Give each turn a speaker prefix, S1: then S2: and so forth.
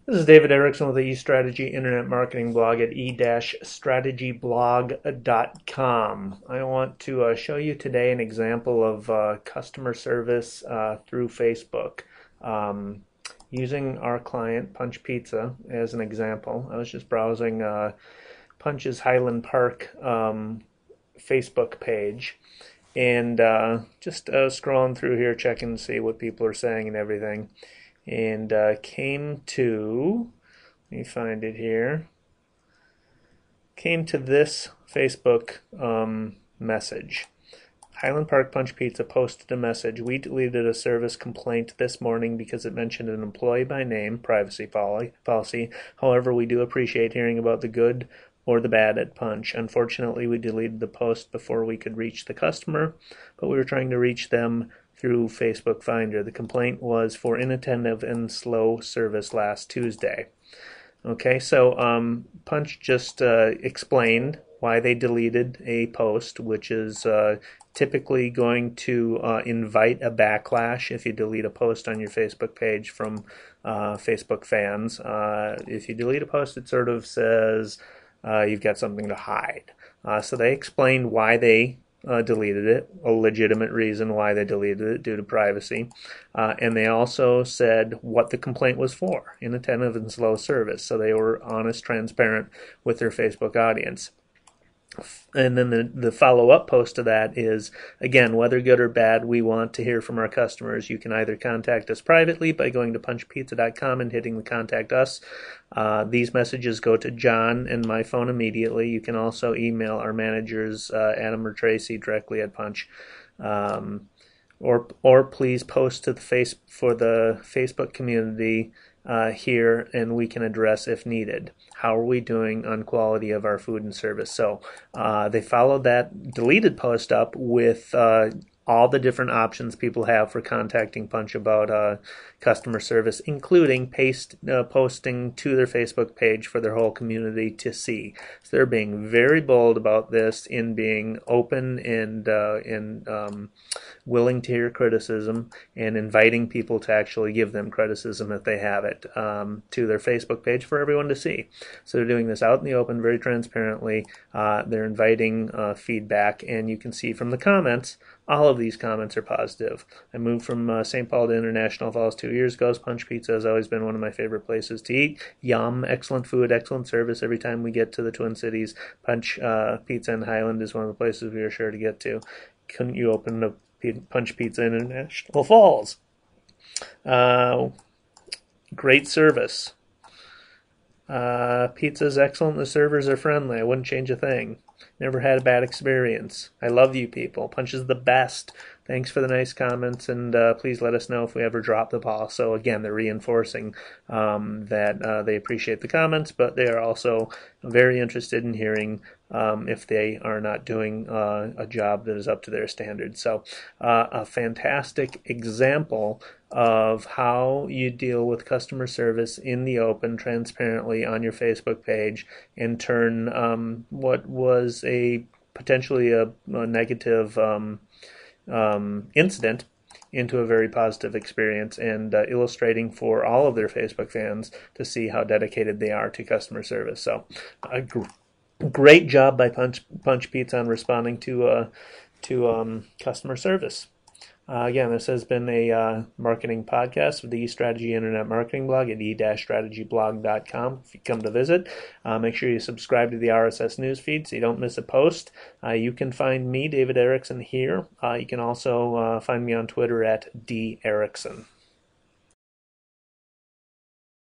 S1: This is David Erickson with the eStrategy Internet Marketing Blog at e-strategyblog.com. I want to show you today an example of customer service through Facebook. Using our client, Punch Pizza, as an example. I was just browsing Punch's Highland Park Facebook page and just scrolling through here, checking to see what people are saying and everything. And came to, let me find it here, came to this Facebook message. Highland Park Punch Pizza posted a message. We deleted a service complaint this morning because it mentioned an employee by name, privacy policy. However, we do appreciate hearing about the good or the bad at Punch. Unfortunately, we deleted the post before we could reach the customer, but we were trying to reach them through Facebook Finder. The complaint was for inattentive and slow service last Tuesday. Okay, so Punch just explained why they deleted a post, which is typically going to invite a backlash if you delete a post on your Facebook page from Facebook fans. If you delete a post, it sort of says you've got something to hide. So they explained why they deleted it, a legitimate reason why they deleted it due to privacy. And they also said what the complaint was for, inattentive and slow service. So they were honest, transparent with their Facebook audience. And then the follow-up post to that is, again, whether good or bad, we want to hear from our customers. You can either contact us privately by going to punchpizza.com and hitting the Contact Us. These messages go to John and my phone immediately. You can also email our managers, Adam or Tracy, directly at Punch. Or please post to the for the Facebook community here, and we can address if needed. How are we doing on quality of our food and service? So they followed that deleted post up with all the different options people have for contacting Punch about customer service, including posting to their Facebook page for their whole community to see. So they're being very bold about this in being open and willing to hear criticism and inviting people to actually give them criticism if they have it to their Facebook page for everyone to see. So they're doing this out in the open, very transparently. They're inviting feedback, and you can see from the comments, all of these comments are positive. I moved from St. Paul to International Falls 2 years ago. Punch Pizza has always been one of my favorite places to eat. Yum, excellent food, excellent service. Every time we get to the Twin Cities, Punch Pizza and Highland is one of the places we are sure to get to. Couldn't you open a Punch Pizza in International Falls? Great service. Pizza's excellent. The servers are friendly. I wouldn't change a thing. Never had a bad experience. I love you people. Punch is the best. Thanks for the nice comments, and please let us know if we ever drop the ball. So again, they're reinforcing that they appreciate the comments, but they are also very interested in hearing if they are not doing a job that is up to their standards. So a fantastic example of how you deal with customer service in the open, transparently on your Facebook page, and turn what was potentially a negative incident into a very positive experience, and illustrating for all of their Facebook fans to see how dedicated they are to customer service. So great job by Punch Pizza on responding to customer service. Again, this has been a marketing podcast with the eStrategy Internet Marketing Blog at e-strategyblog.com. If you come to visit, make sure you subscribe to the RSS news feed so you don't miss a post. You can find me, David Erickson, here. You can also find me on Twitter at @derickson.